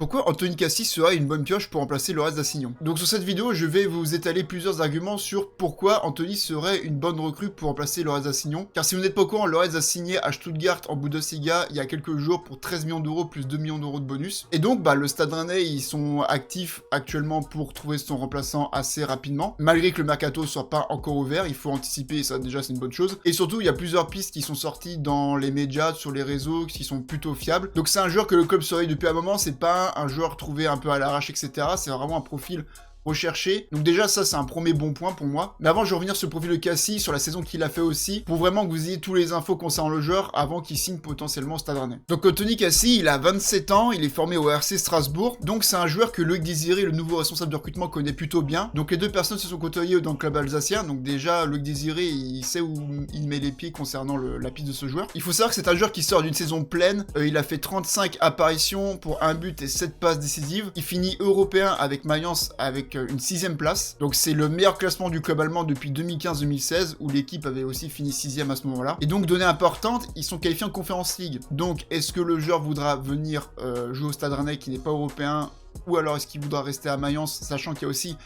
Pourquoi Anthony Cassis serait une bonne pioche pour remplacer Lorenz Dassignon? Donc sur cette vidéo, je vais vous étaler plusieurs arguments sur pourquoi Anthony serait une bonne recrue pour remplacer Lorenz Dassignon. Car si vous n'êtes pas au courant, Lorenz a signé à Stuttgart en Bundesliga il y a quelques jours pour 13 millions d'euros plus 2 millions d'euros de bonus. Et donc le Stade Rennais, ils sont actifs actuellement pour trouver son remplaçant assez rapidement. Malgré que le mercato soit pas encore ouvert, il faut anticiper et ça déjà c'est une bonne chose. Et surtout, il y a plusieurs pistes qui sont sorties dans les médias, sur les réseaux, qui sont plutôt fiables. Donc c'est un joueur que le club surveille depuis un moment, c'est pas un joueur trouvé un peu à l'arrache, etc. C'est vraiment un profil recherché. Donc déjà, ça, c'est un premier bon point pour moi. Mais avant, je vais revenir sur le profil de Cassis, sur la saison qu'il a fait aussi, pour vraiment que vous ayez tous les infos concernant le joueur avant qu'il signe potentiellement au Stade Rennais. Donc Anthony Cassis, il a 27 ans, il est formé au RC Strasbourg. Donc c'est un joueur que Loïc Désiré, le nouveau responsable de recrutement, connaît plutôt bien. Donc les deux personnes se sont côtoyées dans le club alsacien. Donc déjà, Loïc Désiré, il sait où il met les pieds concernant la piste de ce joueur. Il faut savoir que c'est un joueur qui sort d'une saison pleine. Il a fait 35 apparitions pour un but et 7 passes décisives. Il finit européen avec Mayence avec une 6ème place. Donc c'est le meilleur classement du club allemand depuis 2015-2016 où l'équipe avait aussi fini 6ème à ce moment-là. Et donc donnée importante, ils sont qualifiés en Conference League. Donc est-ce que le joueur voudra venir jouer au Stade Rennais qui n'est pas européen ou alors est-ce qu'il voudra rester à Mayence, sachant qu'il y a aussi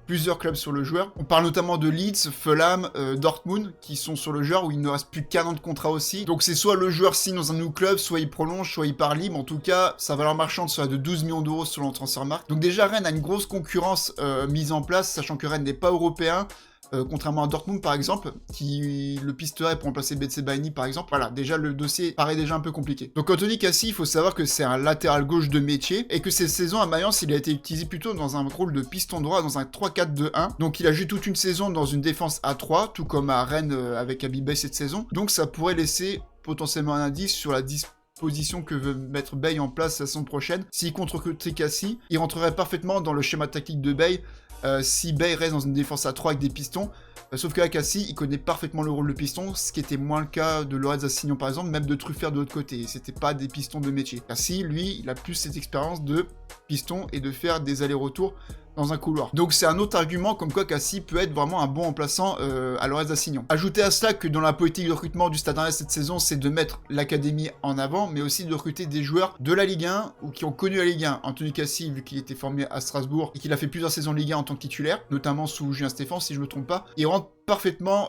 plusieurs clubs sur le joueur. On parle notamment de Leeds, Fulham, Dortmund qui sont sur le joueur où il ne reste plus qu'1 an de contrat aussi. Donc c'est soit le joueur signe dans un nouveau club, soit il prolonge, soit il part libre. En tout cas, sa valeur marchande sera de 12 millions d'euros selon le Transfermarkt. Donc déjà Rennes a une grosse concurrence mise en place, sachant que Rennes n'est pas européen. Contrairement à Dortmund par exemple, qui le pisterait pour remplacer Betsé Baini par exemple. Voilà, déjà le dossier paraît déjà un peu compliqué. Donc Anthony Cassis, il faut savoir que c'est un latéral gauche de métier, et que cette saison à Mayence, il a été utilisé plutôt dans un rôle de piston droit, dans un 3-4-2-1. Donc il a joué toute une saison dans une défense à 3, tout comme à Rennes avec Abibay cette saison. Donc ça pourrait laisser potentiellement un indice sur la disposition que veut mettre Bay en place la saison prochaine. S'il compte recruter Cassis, il rentrerait parfaitement dans le schéma tactique de Bay. Si Bay reste dans une défense à 3 avec des pistons, sauf que Cassis, il connaît parfaitement le rôle de piston, ce qui était moins le cas de Lorenz Dassignon par exemple, même de Truffert de l'autre côté, c'était pas des pistons de métier. Cassis, lui, il a plus cette expérience de piston et de faire des allers-retours dans un couloir. Donc c'est un autre argument comme quoi Cassis peut être vraiment un bon remplaçant à Lorenz Dassignon. Ajoutez à cela que dans la politique de recrutement du Stade Rennais cette saison, c'est de mettre l'académie en avant, mais aussi de recruter des joueurs de la Ligue 1 ou qui ont connu la Ligue 1. Anthony Cassis, vu qu'il était formé à Strasbourg et qu'il a fait plusieurs saisons Ligue 1 en tant que titulaire, notamment sous Julien Stéphan si je me trompe pas, il rentre parfaitement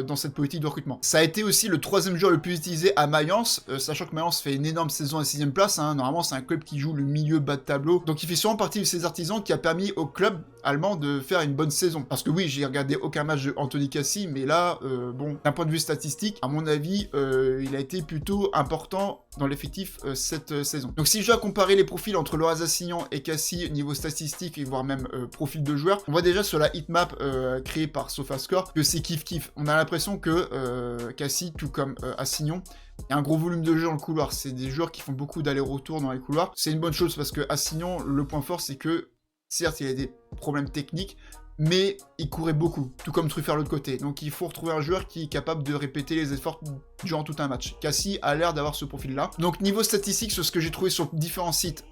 dans cette politique de recrutement. Ça a été aussi le 3ème joueur le plus utilisé à Mayence, sachant que Mayence fait une énorme saison à 6ème place, hein. Normalement c'est un club qui joue le milieu bas de tableau, donc il fait sûrement partie de ces artisans qui a permis au club allemand de faire une bonne saison. Parce que oui, j'ai regardé aucun match de Anthony Cassis, mais là, bon, d'un point de vue statistique, à mon avis, il a été plutôt important dans l'effectif cette saison. Donc si je dois comparer les profils entre Lorenz Dassignon et Cassis niveau statistique et voire même profil de joueur, on voit déjà sur la heatmap créée par SofaScore que c'est kiff-kiff. On a l'impression que Cassis, tout comme Assignon, il y a un gros volume de jeu dans le couloir. C'est des joueurs qui font beaucoup d'allers-retours dans les couloirs. C'est une bonne chose parce que Assignon, le point fort, c'est que certes, il y a des problèmes techniques, mais il courait beaucoup, tout comme Truffert de l'autre côté. Donc il faut retrouver un joueur qui est capable de répéter les efforts durant tout un match. Cassis a l'air d'avoir ce profil-là. Donc niveau statistique, sur ce que j'ai trouvé sur différents sites,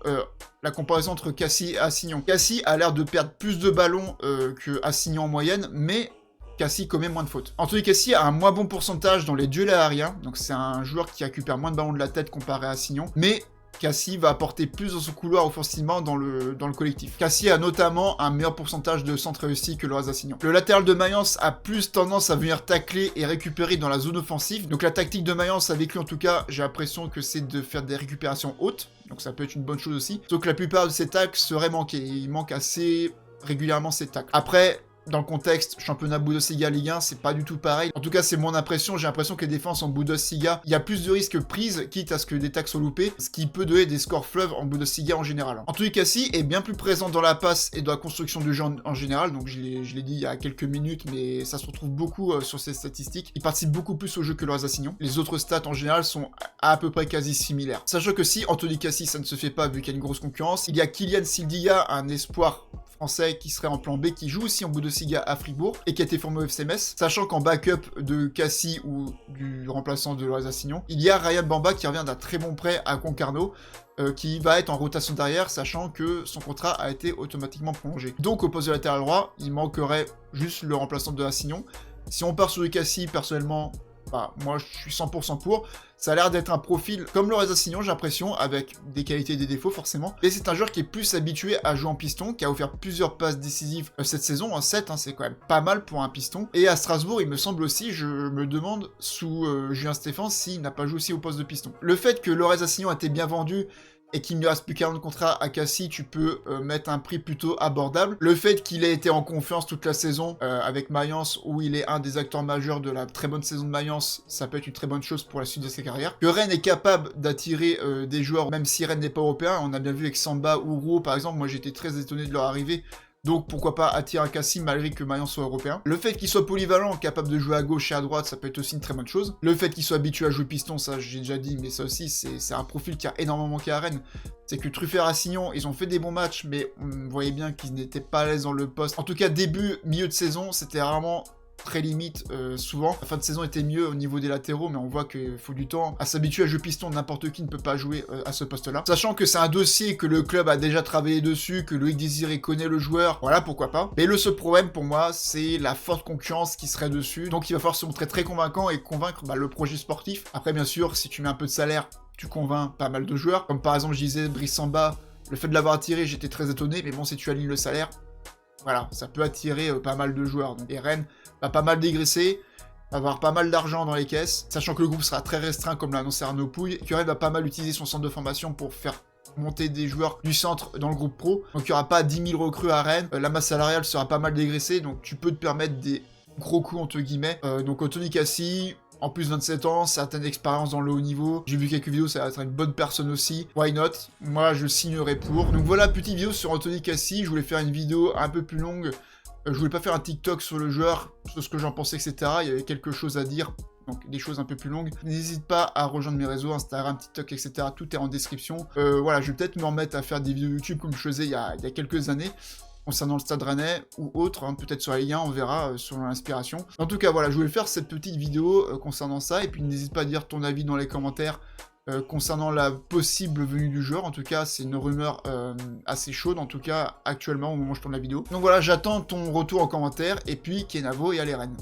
la comparaison entre Cassis et Assignon. Cassis a l'air de perdre plus de ballons que Assignon en moyenne, mais Cassis commet moins de fautes. Anthony Cassis a un moins bon pourcentage dans les duels aériens, donc c'est un joueur qui récupère moins de ballons de la tête comparé à Assignon, mais Cassis va apporter plus dans son couloir offensivement dans le collectif. Cassis a notamment un meilleur pourcentage de centres réussis que Lorenz Dassignon. Le latéral de Mayence a plus tendance à venir tacler et récupérer dans la zone offensive. Donc la tactique de Mayence avec lui en tout cas, j'ai l'impression que c'est de faire des récupérations hautes. Donc ça peut être une bonne chose aussi. Sauf que la plupart de ces tacles seraient manqués. Il manque assez régulièrement ces tacles. Après, dans le contexte championnat Bundesliga Ligue 1, c'est pas du tout pareil. En tout cas, c'est mon impression. J'ai l'impression que les défenses en Bundesliga, il y a plus de risques prises, quitte à ce que des tacles soient loupés, ce qui peut donner des scores fleuves en Bundesliga en général. Anthony Cassis est bien plus présent dans la passe et dans la construction du jeu en général, donc je l'ai dit il y a quelques minutes, mais ça se retrouve beaucoup sur ces statistiques. Il participe beaucoup plus au jeu que Lorenz Dassignon. Les autres stats en général sont à peu près quasi similaires. Sachant que si Anthony Cassis, ça ne se fait pas vu qu'il y a une grosse concurrence, il y a Kylian Sildia, un espoir français qui serait en plan B, qui joue aussi en Bundesliga à Fribourg et qui a été formé au FC Metz, sachant qu'en backup de Cassis ou du remplaçant de Lorenz Dassignon, il y a Ryan Bamba qui revient d'un très bon prêt à Concarneau, qui va être en rotation derrière, sachant que son contrat a été automatiquement prolongé. Donc au poste de latéral droit, il manquerait juste le remplaçant de Dassignon. Si on part sur du Cassis, personnellement, Bah, moi, je suis 100% pour. Ça a l'air d'être un profil comme Lorenz Assignon, j'ai l'impression, avec des qualités et des défauts, forcément. Et c'est un joueur qui est plus habitué à jouer en piston, qui a offert plusieurs passes décisives cette saison, en 7, c'est quand même pas mal pour un piston. Et à Strasbourg, il me semble aussi, je me demande, sous Julien Stéphan, s'il n'a pas joué aussi au poste de piston. Le fait que Lorenz Assignon a été bien vendu, et qu'il ne lui reste plus qu'un an de contrat à Cassis, tu peux mettre un prix plutôt abordable. Le fait qu'il ait été en confiance toute la saison avec Mayence, où il est un des acteurs majeurs de la très bonne saison de Mayence, ça peut être une très bonne chose pour la suite de sa carrière. Que Rennes est capable d'attirer des joueurs, même si Rennes n'est pas européen, on a bien vu avec Samba ou Roux par exemple, moi j'étais très étonné de leur arrivée. Donc pourquoi pas attirer un Cassis malgré que Mayence soit européen. Le fait qu'il soit polyvalent, capable de jouer à gauche et à droite, ça peut être aussi une très bonne chose. Le fait qu'il soit habitué à jouer piston, ça j'ai déjà dit, mais ça aussi c'est un profil qui a énormément manqué à Rennes. C'est que Truffert-Assignon, ils ont fait des bons matchs, mais on voyait bien qu'ils n'étaient pas à l'aise dans le poste. En tout cas, début, milieu de saison, c'était vraiment très limite souvent. La fin de saison était mieux au niveau des latéraux, mais on voit qu'il faut du temps à s'habituer à jouer piston. N'importe qui ne peut pas jouer à ce poste-là. Sachant que c'est un dossier que le club a déjà travaillé dessus, que Loïc Désiré connaît le joueur, voilà, pourquoi pas. Mais le seul problème pour moi, c'est la forte concurrence qui serait dessus. Donc il va falloir se montrer très convaincant et convaincre le projet sportif. Après, bien sûr, si tu mets un peu de salaire, tu convaincs pas mal de joueurs. Comme par exemple, je disais, Brice Samba, le fait de l'avoir attiré, j'étais très étonné, mais bon, si tu alignes le salaire, voilà, ça peut attirer pas mal de joueurs. Donc, et Rennes va pas mal dégraisser, va avoir pas mal d'argent dans les caisses, sachant que le groupe sera très restreint, comme l'a annoncé Arnaud Pouille, que Rennes va pas mal utiliser son centre de formation pour faire monter des joueurs du centre dans le groupe pro. Donc il n'y aura pas 10 000 recrues à Rennes, la masse salariale sera pas mal dégraissée, donc tu peux te permettre des gros coups entre guillemets. Donc Anthony Cassis, en plus 27 ans, certaines expériences dans le haut niveau. J'ai vu quelques vidéos, ça va être une bonne personne aussi. Why not? Moi, je signerai pour. Donc voilà, petite vidéo sur Anthony Cassis. Je voulais faire une vidéo un peu plus longue. Je voulais pas faire un TikTok sur le joueur, sur ce que j'en pensais, etc. Il y avait quelque chose à dire. Donc des choses un peu plus longues. N'hésite pas à rejoindre mes réseaux, Instagram, TikTok, etc. Tout est en description. Voilà, je vais peut-être me remettre à faire des vidéos YouTube comme je faisais il y a quelques années, concernant le Stade Rennais ou autre, hein, peut-être sur la Ligue 1, on verra selon l'inspiration. En tout cas, voilà, je voulais faire cette petite vidéo concernant ça, et puis n'hésite pas à dire ton avis dans les commentaires concernant la possible venue du joueur. En tout cas, c'est une rumeur assez chaude, en tout cas, actuellement, au moment où je tourne la vidéo. Donc voilà, j'attends ton retour en commentaire, et puis Kenavo et allez Rennes.